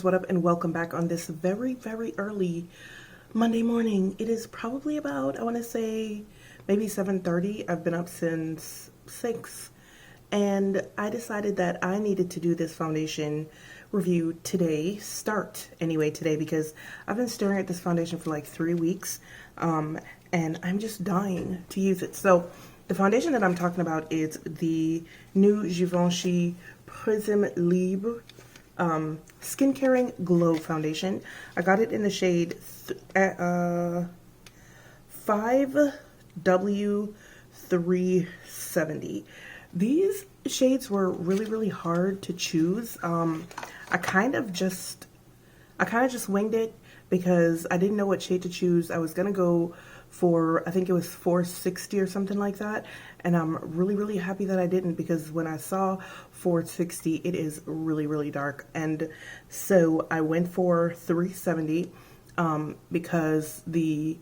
what up, and welcome back on this very early Monday morning. It is probably about, I want to say, maybe 7:30. I've been up since 6, and I decided that I needed to do this foundation review today, today, because I've been staring at this foundation for like 3 weeks, and I'm just dying to use it. So the foundation that I'm talking about is the new Givenchy Prism Libre Skin Caring Glow Foundation. I got it in the shade 5W370. These shades were really hard to choose. I kind of just winged it because I didn't know what shade to choose. I was gonna go for, I think it was 460 or something like that, and I'm really happy that I didn't, because when I saw 460, it is really dark, and so I went for 370 because the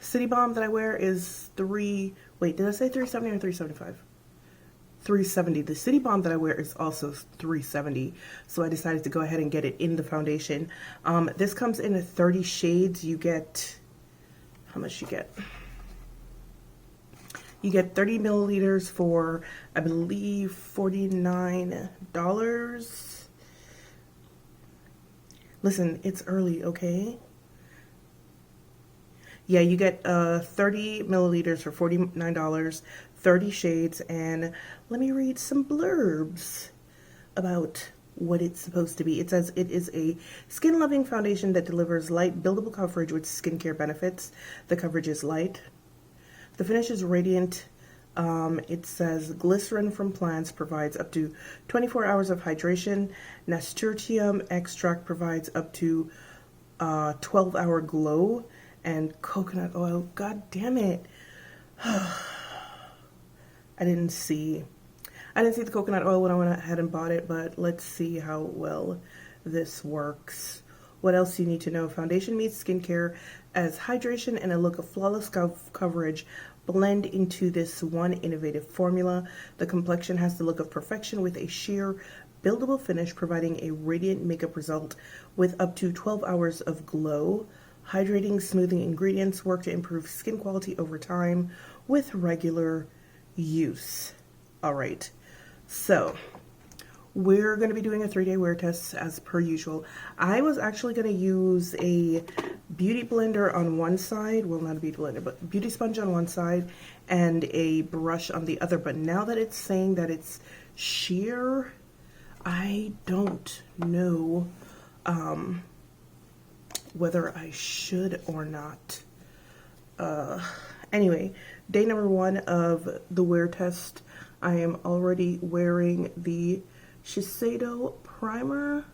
City Balm that I wear is did I say 370 or 375? 370. The City Balm that I wear is also 370, so I decided to go ahead and get it in the foundation. This comes in 30 shades. You get, how much you get? You get 30 milliliters for, I believe, $49. Listen, it's early, okay? Yeah, you get 30 milliliters for $49, 30 shades, and let me read some blurbs about what it's supposed to be. It says it is a skin-loving foundation that delivers light, buildable coverage with skincare benefits. The coverage is light. The finish is radiant. It says glycerin from plants provides up to 24 hours of hydration. Nasturtium extract provides up to 12-hour glow. And coconut oil, god damn it. I didn't see the coconut oil when I went ahead and bought it, but let's see how well this works. What else do you need to know? Foundation meets skincare as hydration and a look of flawless coverage blend into this one innovative formula. The complexion has the look of perfection with a sheer, buildable finish, providing a radiant makeup result with up to 12 hours of glow. Hydrating, smoothing ingredients work to improve skin quality over time with regular use. All right, so we're going to be doing a 3-day wear test as per usual. I was actually going to use a beauty blender on one side, well, not a beauty blender, but beauty sponge on one side and a brush on the other. But now that it's saying that it's sheer, I don't know whether I should or not. Anyway, day number 1 of the wear test. I am already wearing the Shiseido primer,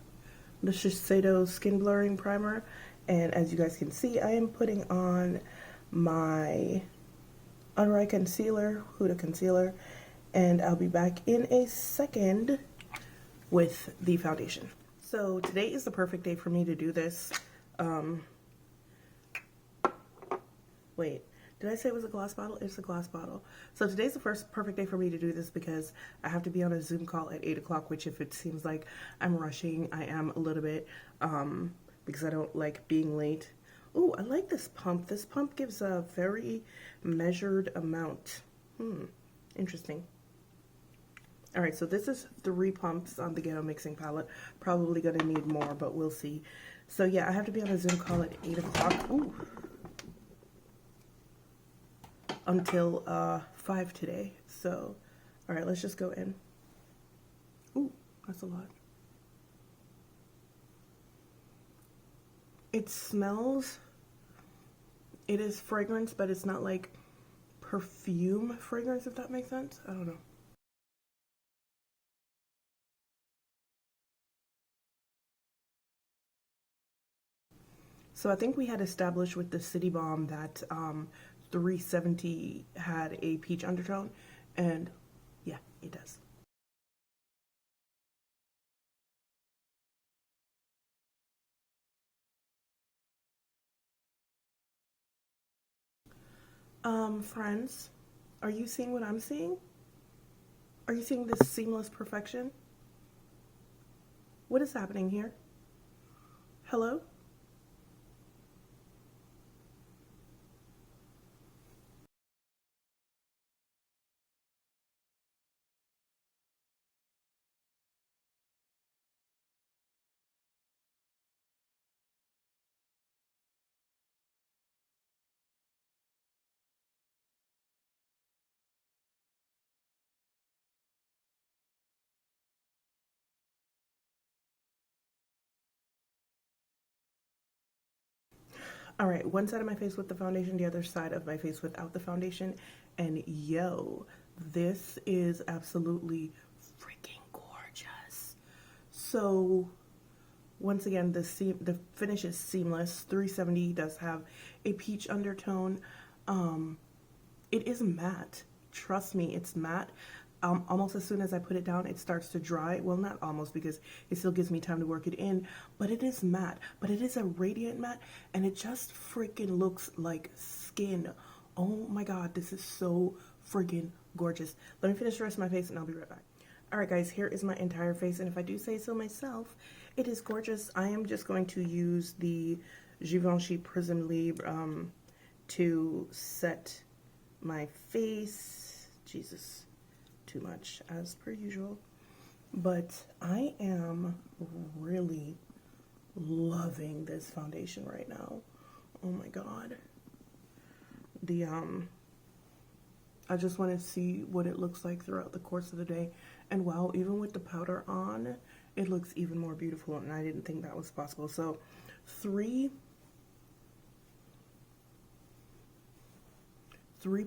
the Shiseido Skin Blurring Primer, and as you guys can see, I am putting on my Under Eye Concealer, Huda Concealer, and I'll be back in a second with the foundation. So today is the perfect day for me to do this. Wait, did I say it was a glass bottle? It's a glass bottle. So today's the first perfect day for me to do this because I have to be on a Zoom call at 8 o'clock, which if it seems like I'm rushing, I am a little bit, because I don't like being late. Oh, I like this pump. This pump gives a very measured amount. Interesting. All right, so this is 3 pumps on the Ghetto Mixing palette. Probably gonna need more, but we'll see. So yeah, I have to be on a Zoom call at 8 o'clock. Ooh. Until 5 today. So, all right, let's just go in. Ooh, that's a lot. It smells, it is fragrance, but it's not like perfume fragrance, if that makes sense. I don't know. So I think we had established with the City Balm that 370 had a peach undertone, and yeah, it does. Friends, are you seeing what I'm seeing? Are you seeing this seamless perfection? What is happening here? Hello? All right, one side of my face with the foundation, the other side of my face without the foundation. And yo, this is absolutely freaking gorgeous. So once again, the finish is seamless. 370 does have a peach undertone. It is matte. Trust me, it's matte. Almost as soon as I put it down, it starts to dry. Well, not almost, because it still gives me time to work it in, but it is matte. But it is a radiant matte, and it just freaking looks like skin. Oh my god, this is so freaking gorgeous. Let me finish the rest of my face, and I'll be right back. Alright guys, here is my entire face, and if I do say so myself, it is gorgeous. I am just going to use the Givenchy Prism Libre to set my face. Jesus, too much as per usual. But I am really loving this foundation right now. Oh my god. I just want to see what it looks like throughout the course of the day. And wow, even with the powder on, it looks even more beautiful, and I didn't think that was possible. So three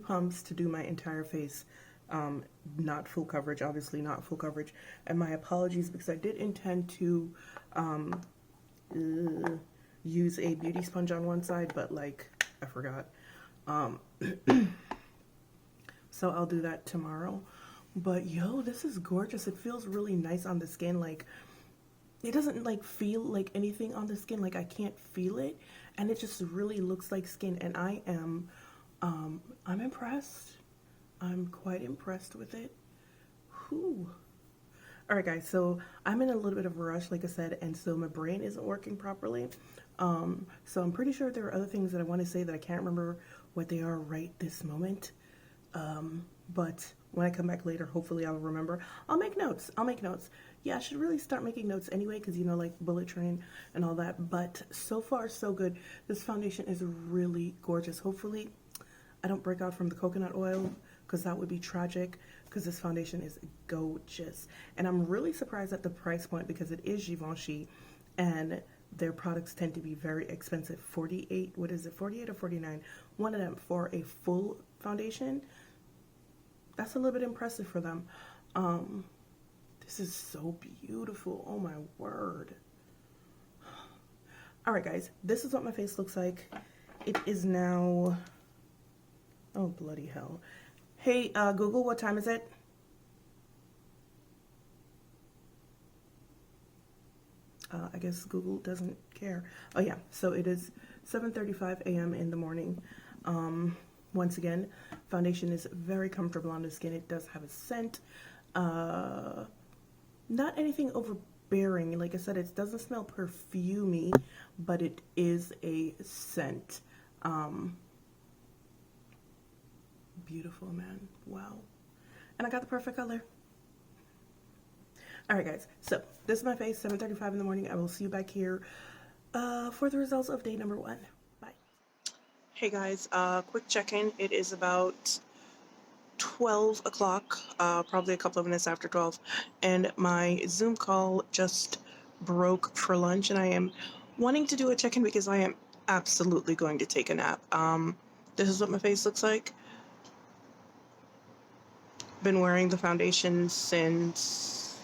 pumps to do my entire face. Not full coverage, obviously not full coverage. And my apologies, because I did intend to use a beauty sponge on one side, but like I forgot. So I'll do that tomorrow. But yo, this is gorgeous. It feels really nice on the skin. Like, it doesn't like feel like anything on the skin. Like, I can't feel it, and it just really looks like skin. And I am I'm impressed. I'm quite impressed with it. Whew. Alright guys, so I'm in a little bit of a rush, like I said, and so my brain isn't working properly. So I'm pretty sure there are other things that I want to say that I can't remember what they are right this moment. But when I come back later, hopefully I'll remember. I'll make notes. Yeah, I should really start making notes anyway, because, you know, like bullet train and all that. But so far, so good. This foundation is really gorgeous. Hopefully I don't break out from the coconut oil, because that would be tragic, because this foundation is gorgeous. And I'm really surprised at the price point, because it is Givenchy, and their products tend to be very expensive. 48, what is it, 48 or 49? One of them for a full foundation. That's a little bit impressive for them. This is so beautiful. Oh my word. Alright guys, this is what my face looks like. It is now, oh bloody hell. Hey, Google, what time is it? I guess Google doesn't care. Oh yeah, so it is 7:35 a.m. in the morning. Once again, foundation is very comfortable on the skin. It does have a scent. Not anything overbearing. Like I said, it doesn't smell perfumey, but it is a scent. Beautiful, man. Wow. And I got the perfect color. Alright guys, so this is my face, 7:35 in the morning. I will see you back here for the results of day number 1. Bye. Hey guys, quick check-in. It is about 12 o'clock, probably a couple of minutes after 12, and my Zoom call just broke for lunch, and I am wanting to do a check-in because I am absolutely going to take a nap. This is what my face looks like. Been wearing the foundation since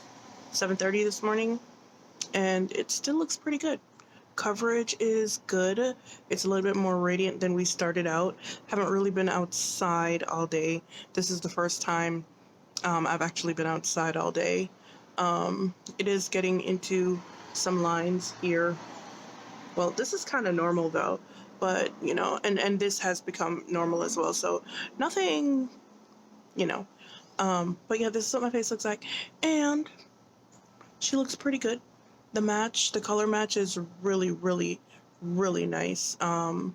7:30 this morning, and it still looks pretty good. Coverage is good. It's a little bit more radiant than we started out. Haven't really been outside all day. This is the first time I've actually been outside all day. It is getting into some lines here. Well, this is kind of normal though, but you know, and this has become normal as well, so nothing, you know. But yeah, this is what my face looks like, and she looks pretty good. The color match is really, really, really nice. And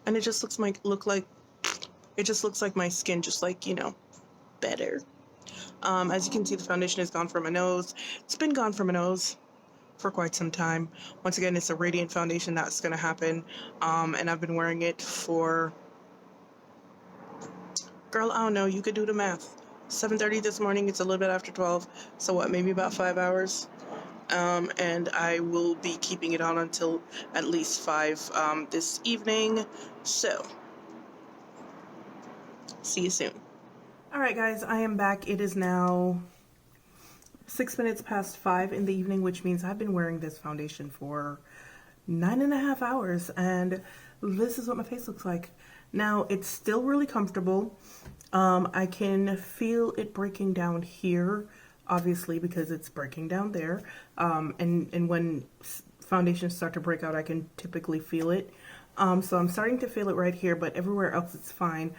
it just it just looks like my skin, just like, you know, better. As you can see, the foundation is gone from my nose. It's been gone from my nose for quite some time. Once again, it's a radiant foundation that's gonna happen. And I've been wearing it for, girl, I don't know, you could do the math. 7:30 this morning, it's a little bit after 12. So what, maybe about 5 hours? And I will be keeping it on until at least 5 this evening. So, see you soon. Alright guys, I am back. It is now 6 minutes past 5 in the evening, which means I've been wearing this foundation for 9.5 hours, and this is what my face looks like. Now, it's still really comfortable. I can feel it breaking down here, obviously, because it's breaking down there. And when foundations start to break out, I can typically feel it. So I'm starting to feel it right here, but everywhere else it's fine.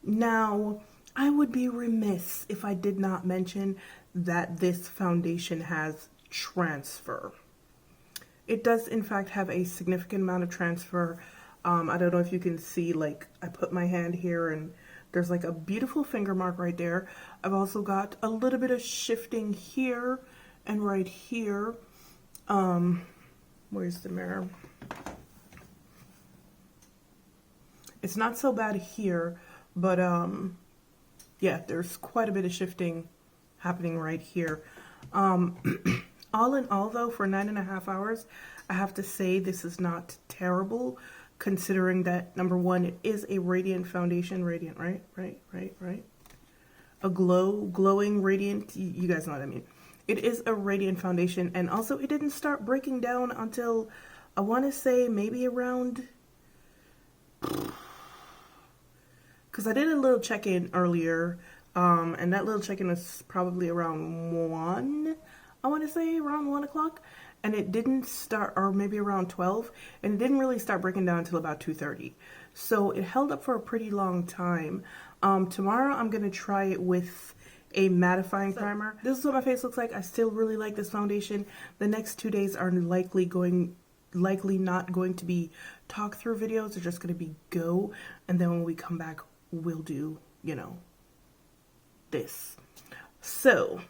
Now, I would be remiss if I did not mention that this foundation has transfer. It does, in fact, have a significant amount of transfer. I don't know if you can see, like, I put my hand here and there's like a beautiful finger mark right there. I've also got a little bit of shifting here and right here. Where's the mirror? It's not so bad here, but yeah, there's quite a bit of shifting happening right here. All in all, though, for 9.5 hours, I have to say this is not terrible, considering that, number one, it is a radiant foundation. Radiant, right? A glowing radiant, you guys know what I mean. It is a radiant foundation, and also it didn't start breaking down until, I want to say, maybe around, because I did a little check-in earlier, and that little check-in was probably around 1, I want to say around 1 o'clock, and it didn't start, or maybe around 12, and it didn't really start breaking down until about 2:30. So it held up for a pretty long time. Tomorrow I'm going to try it with a mattifying primer. This is what my face looks like. I still really like this foundation. The next 2 days are likely not going to be talk through videos. They're just going to be go, and then when we come back, we'll do, you know, this. So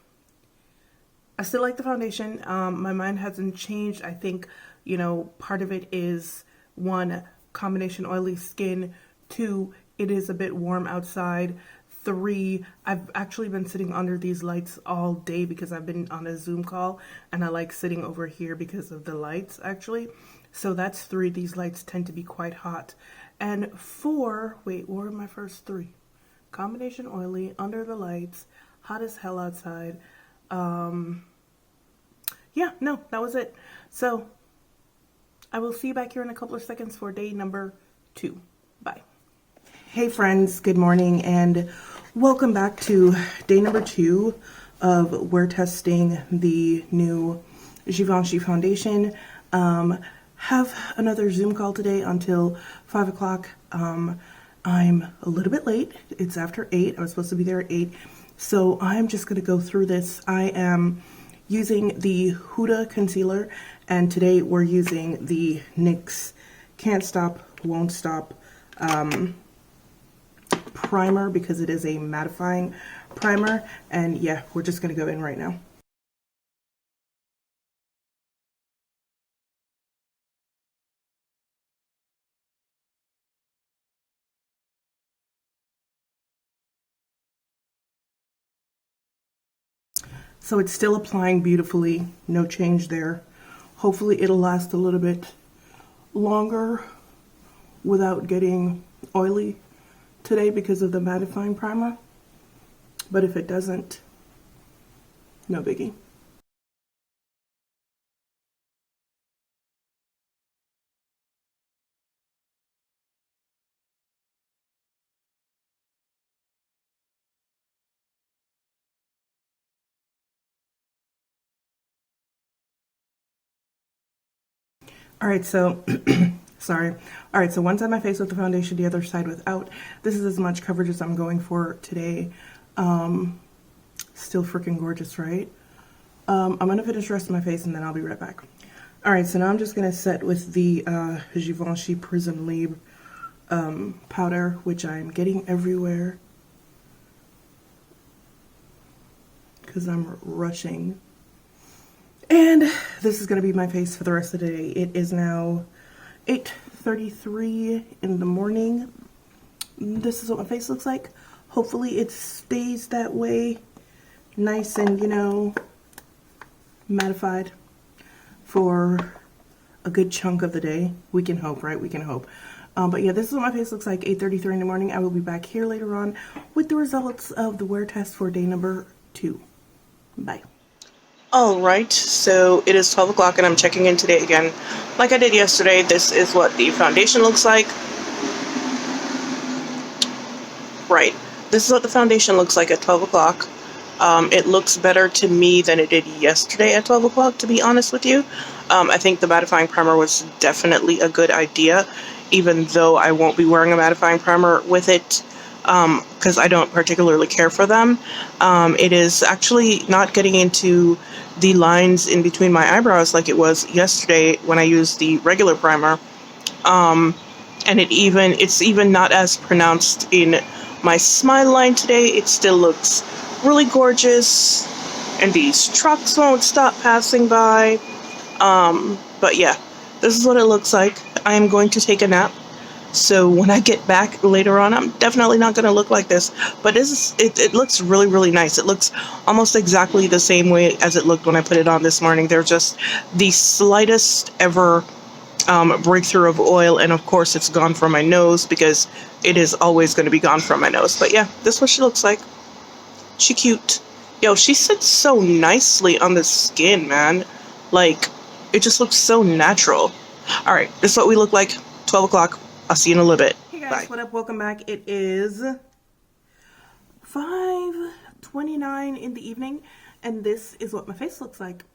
I still like the foundation. My mind hasn't changed. I think, you know, part of it is, 1, combination oily skin, 2, it is a bit warm outside, 3, I've actually been sitting under these lights all day because I've been on a Zoom call, and I like sitting over here because of the lights, actually. So that's 3. These lights tend to be quite hot. And 4, wait, what are my first 3? Combination oily, under the lights, hot as hell outside. Yeah, no, that was it. So I will see you back here in a couple of seconds for day number 2. Bye. Hey friends, good morning, and welcome back to day number 2 of we're testing the new Givenchy foundation. Have another Zoom call today until 5 o'clock. I'm a little bit late. It's after 8. I was supposed to be there at 8. So I'm just going to go through this. I am using the Huda concealer, and today we're using the NYX Can't Stop, Won't Stop primer, because it is a mattifying primer. And yeah, we're just going to go in right now. So it's still applying beautifully, no change there. Hopefully it'll last a little bit longer without getting oily today because of the mattifying primer. But if it doesn't, no biggie. All right, so, sorry. All right, so one side of my face with the foundation, the other side without. This is as much coverage as I'm going for today. Still freaking gorgeous, right? I'm going to finish the rest of my face and then I'll be right back. Alright, so now I'm just going to set with the Givenchy Prism Libre powder, which I'm getting everywhere because I'm rushing. And this is going to be my face for the rest of the day. It is now 8:33 in the morning. This is what my face looks like. Hopefully it stays that way, nice and, you know, mattified for a good chunk of the day. We can hope, right? We can hope. But yeah, this is what my face looks like 8:33 in the morning. I will be back here later on with the results of the wear test for day number 2. Bye. Alright, so it is 12 o'clock and I'm checking in today again. Like I did yesterday, this is what the foundation looks like. Right, this is what the foundation looks like at 12 o'clock. It looks better to me than it did yesterday at 12 o'clock, to be honest with you. I think the mattifying primer was definitely a good idea, even though I won't be wearing a mattifying primer with it, because I don't particularly care for them. It is actually not getting into the lines in between my eyebrows like it was yesterday when I used the regular primer. And it's even not as pronounced in my smile line today. It still looks really gorgeous, and these trucks won't stop passing by. But yeah, this is what it looks like. I am going to take a nap, so when I get back later on, I'm definitely not going to look like this. But it looks really, really nice. It looks almost exactly the same way as it looked when I put it on this morning. They're just the slightest ever breakthrough of oil, and of course it's gone from my nose because it is always going to be gone from my nose. But yeah, this is what she looks like. She cute. Yo, she sits so nicely on the skin, man. Like, it just looks so natural. Alright, this is what we look like. 12 o'clock. I'll see you in a little bit. Hey guys, bye. What up? Welcome back. It is 5:29 in the evening, and this is what my face looks like.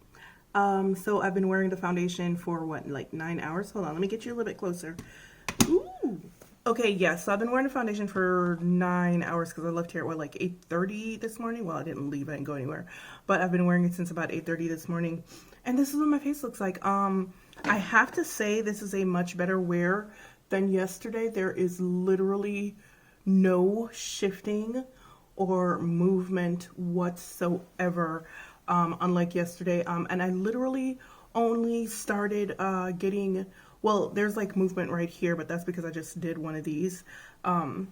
So I've been wearing the foundation for what, like 9 hours? Hold on, let me get you a little bit closer. Ooh. Okay, yes, so I've been wearing the foundation for 9 hours because I left here at what, like 8:30 this morning? Well, I didn't leave, I didn't go anywhere. But I've been wearing it since about 8:30 this morning. And this is what my face looks like. I have to say this is a much better wear than yesterday. There is literally no shifting or movement whatsoever, unlike yesterday. And I literally only started getting, well, there's like movement right here, but that's because I just did one of these. And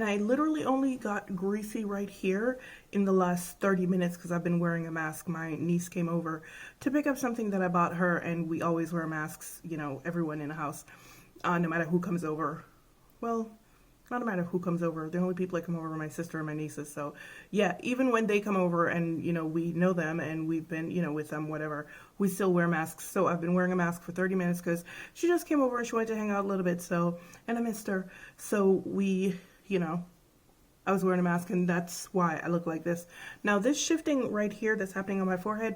I literally only got greasy right here in the last 30 minutes because I've been wearing a mask. My niece came over to pick up something that I bought her, and we always wear masks, you know, everyone in the house, no matter who comes over. Well, not a matter who comes over. The only people that come over are my sister and my nieces. So yeah, even when they come over and, you know, we know them and we've been, you know, with them, whatever, we still wear masks. So I've been wearing a mask for 30 minutes because she just came over and she wanted to hang out a little bit. So, and I missed her. So we, you know, I was wearing a mask, and that's why I look like this. Now this shifting right here that's happening on my forehead,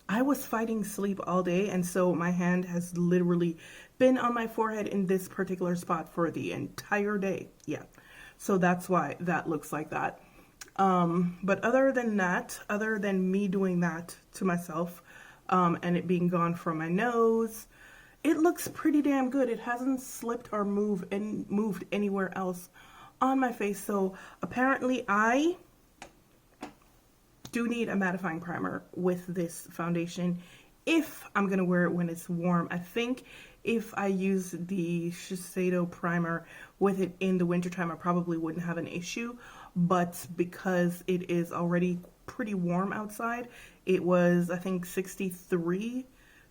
I was fighting sleep all day, and so my hand has literally been on my forehead in this particular spot for the entire day. Yeah, so that's why that looks like that. But other than that, other than me doing that to myself, and it being gone from my nose, it looks pretty damn good. It hasn't slipped or moved anywhere else on my face. So apparently I do need a mattifying primer with this foundation if I'm gonna wear it when it's warm. I think if I use the Shiseido primer with it in the wintertime, I probably wouldn't have an issue, but because it is already pretty warm outside, it was, I think, 63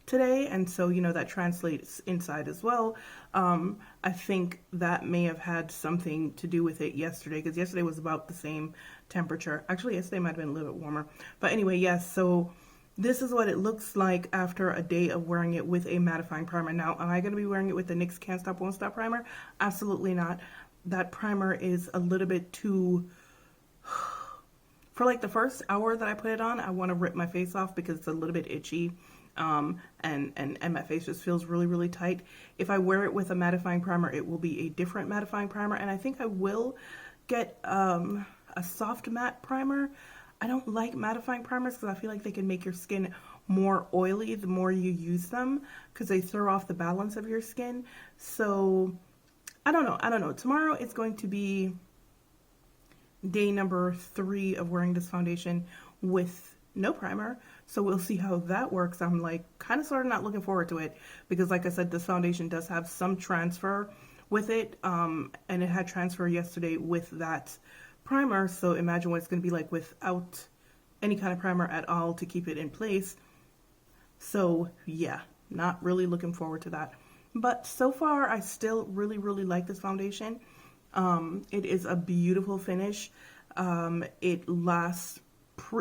today, and so, you know, that translates inside as well. I think that may have had something to do with it yesterday, because yesterday was about the same temperature. Actually, yesterday might have been a little bit warmer. But anyway, yes, so this is what it looks like after a day of wearing it with a mattifying primer. Now, am I going to be wearing it with the NYX Can't Stop Won't Stop primer? Absolutely not. That primer is a little bit too... For like the first hour that I put it on, I want to rip my face off because it's a little bit itchy. And my face just feels really, really tight. If I wear it with a mattifying primer, it will be a different mattifying primer, and I think I will get a soft matte primer. I don't like mattifying primers because I feel like they can make your skin more oily the more you use them, because they throw off the balance of your skin. So I don't know. Tomorrow it's going to be day number 3 of wearing this foundation with no primer, so we'll see how that works. I'm like kind of sort of not looking forward to it, because like I said, this foundation does have some transfer with it, and it had transfer yesterday with that primer, so imagine what it's going to be like without any kind of primer at all to keep it in place. So yeah, not really looking forward to that. But so far I still really like this foundation. It is a beautiful finish. It lasts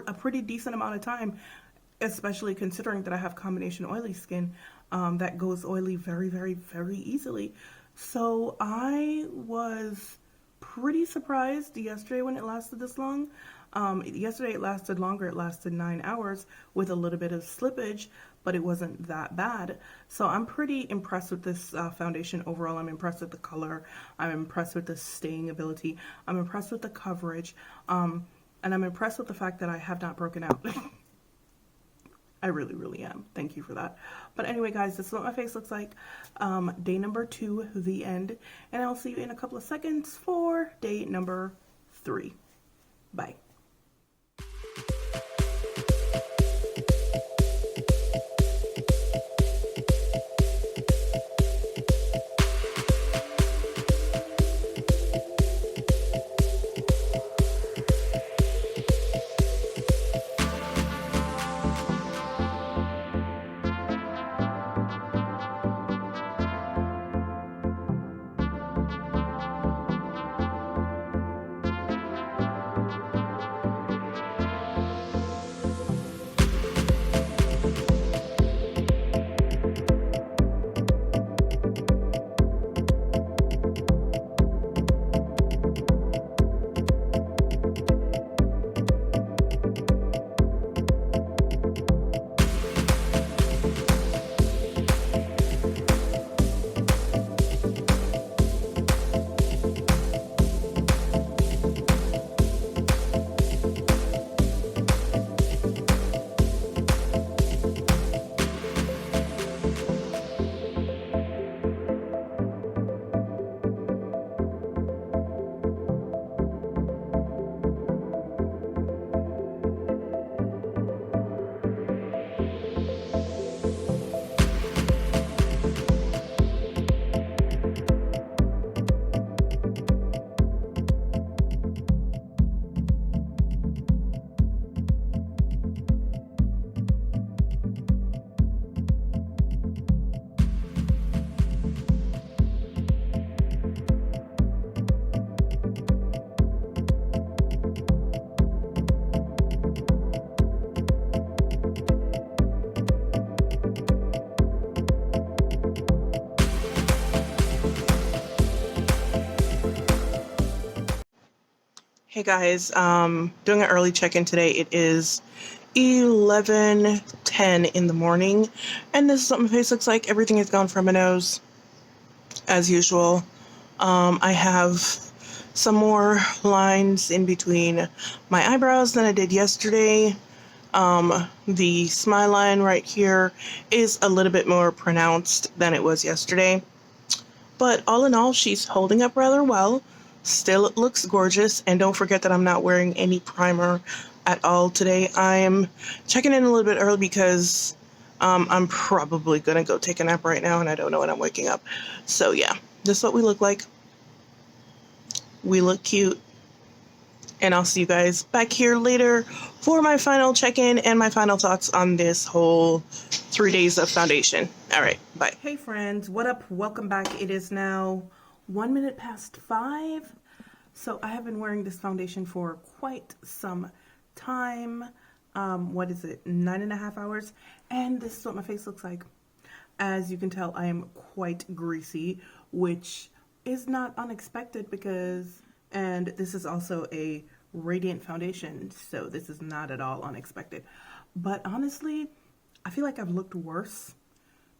a pretty decent amount of time, especially considering that I have combination oily skin that goes oily very easily. So I was pretty surprised yesterday when it lasted this long. Yesterday it lasted longer. It lasted 9 hours with a little bit of slippage, but it wasn't that bad. So I'm pretty impressed with this foundation overall. I'm impressed with the color. I'm impressed with the staying ability. I'm impressed with the coverage. And I'm impressed with the fact that I have not broken out. I really am. Thank you for that. But anyway, guys, this is what my face looks like. Day number 2, the end. And I'll see you in a couple of seconds for day number 3. Bye. Hey guys, doing an early check-in today. It is 11:10 in the morning, and this is what my face looks like. Everything is gone from my nose, as usual. I have some more lines in between my eyebrows than I did yesterday. The smile line right here is a little bit more pronounced than it was yesterday. But all in all, she's holding up rather well. Still looks gorgeous, and don't forget that I'm not wearing any primer at all today. I'm checking in a little bit early because I'm probably gonna go take a nap right now, and I don't know when I'm waking up. So yeah, this is what we look like. We look cute, and I'll see you guys back here later for my final check-in and my final thoughts on this whole 3 days of foundation. All right, bye. Hey friends, what up? Welcome back. It is now 1 minute past 5. So I have been wearing this foundation for quite some time. What is it? 9.5 hours. And this is what my face looks like. As you can tell, I am quite greasy, which is not unexpected because, and this is also a radiant foundation, so this is not at all unexpected. But honestly, I feel like I've looked worse.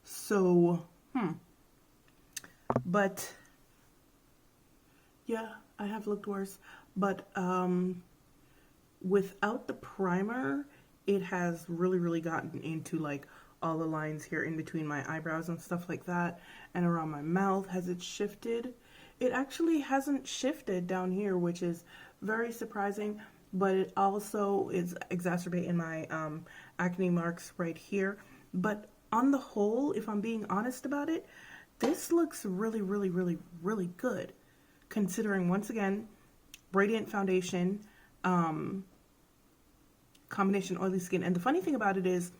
So, but yeah, I have looked worse, but without the primer, it has really gotten into like all the lines here in between my eyebrows and stuff like that, and around my mouth. Has it shifted? It actually hasn't shifted down here, which is very surprising, but it also is exacerbating my acne marks right here. But on the whole, if I'm being honest about it, this looks really good, considering, once again, Radiant Foundation, combination oily skin. And the funny thing about it is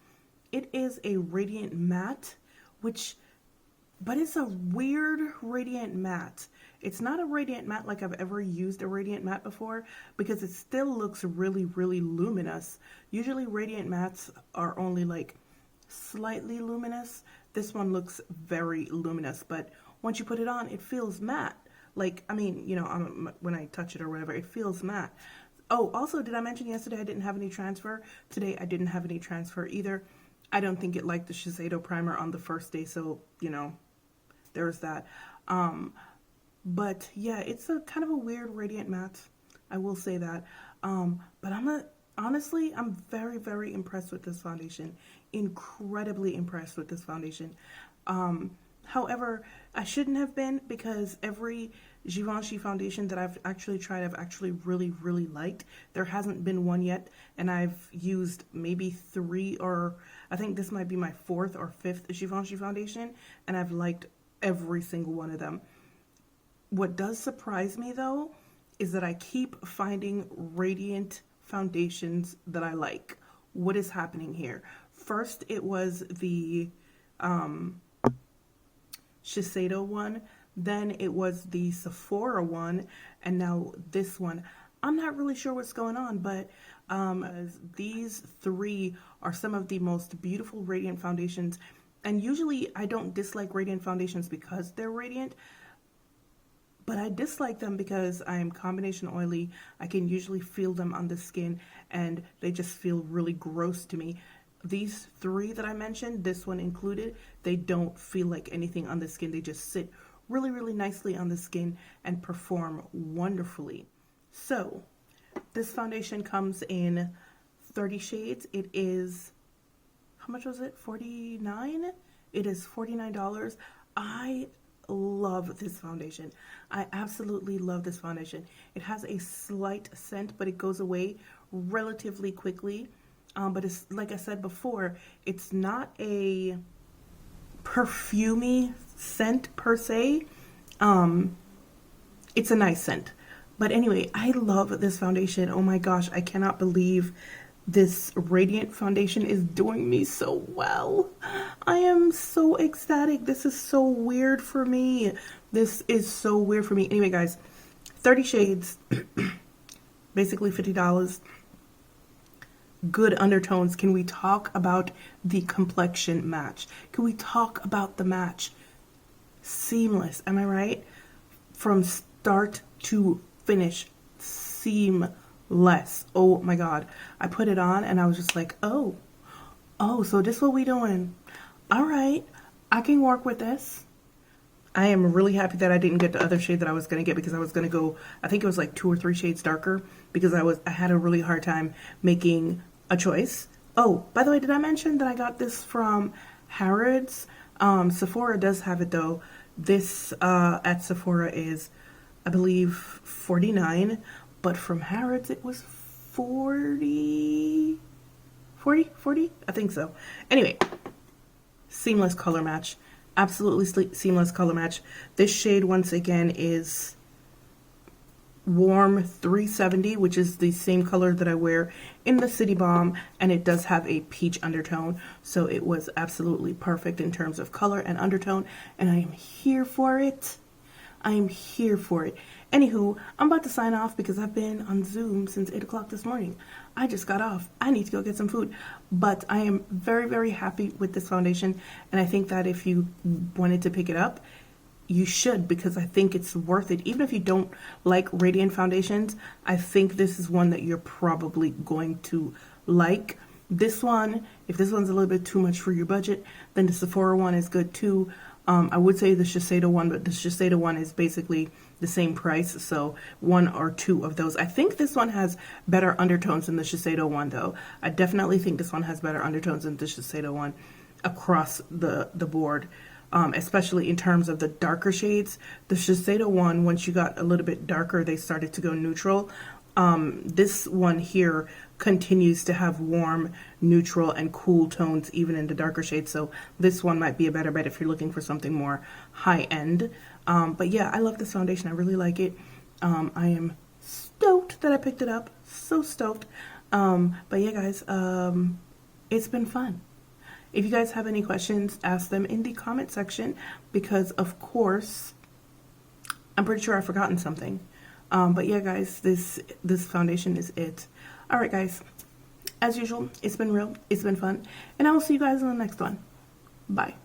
a radiant matte, but it's a weird radiant matte. It's not a radiant matte like I've ever used a radiant matte before, because it still looks really luminous. Usually radiant mattes are only like slightly luminous. This one looks very luminous, but once you put it on, it feels matte. Like, I mean, you know, when I touch it or whatever, it feels matte. Oh, also, did I mention yesterday I didn't have any transfer? Today I didn't have any transfer either. I don't think it liked the Shiseido primer on the first day, so, you know, there's that. But yeah, it's a kind of a weird radiant matte, I will say that. But honestly, I'm very impressed with this foundation. Incredibly impressed with this foundation. However, I shouldn't have been, because every Givenchy foundation that I've actually tried, I've actually really liked. There hasn't been one yet, and I've used maybe 3, or I think this might be my 4th or 5th Givenchy foundation, and I've liked every single one of them. What does surprise me though is that I keep finding radiant foundations that I like. What is happening here? First, it was the Shiseido one, then it was the Sephora one, and now this one. I'm not really sure what's going on, but these 3 are some of the most beautiful radiant foundations. And usually I don't dislike radiant foundations because they're radiant, but I dislike them because I am combination oily. I can usually feel them on the skin, and they just feel really gross to me. These 3 that I mentioned, this one included, they don't feel like anything on the skin. They just sit really nicely on the skin and perform wonderfully. So this foundation comes in 30 shades. It is, how much was it? $49? It is $49. I love this foundation. I absolutely love this foundation. It has a slight scent, but it goes away relatively quickly. But it's, like I said before, it's not a perfumey scent per se. It's a nice scent. But anyway, I love this foundation. Oh my gosh, I cannot believe this radiant foundation is doing me so well. I am so ecstatic. This is so weird for me. This is so weird for me. Anyway, guys, 30 shades, basically $50. Good undertones. Can we talk about the complexion match? Can we talk about the match? Seamless, am I right? From start to finish, seamless. Oh my god. I put it on and I was just like, oh, so this what we doing? All right, I can work with this. I am really happy that I didn't get the other shade that I was going to get, because I was going to go, I think it was like 2 or 3 shades darker, because I had a really hard time making a choice. Oh, by the way, did I mention that I got this from Harrods? Sephora does have it though. This at Sephora is, I believe, $49, but from Harrods it was 40, I think so. Anyway, seamless color match. Absolutely seamless color match. This shade, once again, is Warm 370, which is the same color that I wear in the City Balm, and it does have a peach undertone, so it was absolutely perfect in terms of color and undertone, and I am here for it. I am here for it. Anywho, I'm about to sign off because I've been on Zoom since 8 o'clock this morning. I just got off. I need to go get some food. But I am very happy with this foundation, and I think that if you wanted to pick it up, you should, because I think it's worth it. Even if you don't like radiant foundations, I think this is one that you're probably going to like. This one, if this one's a little bit too much for your budget, then the Sephora one is good too. I would say the Shiseido one, but the Shiseido one is basically the same price, so one or two of those. I think this one has better undertones than the Shiseido one, though. I definitely think this one has better undertones than the Shiseido one across the board, especially in terms of the darker shades. The Shiseido one, once you got a little bit darker, they started to go neutral. This one here continues to have warm, neutral, and cool tones even in the darker shades, so this one might be a better bet if you're looking for something more high-end. But yeah, I love this foundation. I really like it. I am stoked that I picked it up. So stoked. But yeah, guys, it's been fun. If you guys have any questions, ask them in the comment section, because of course, I'm pretty sure I've forgotten something. But yeah, guys, this foundation is it. All right, guys, as usual, it's been real, it's been fun, and I will see you guys in the next one. Bye.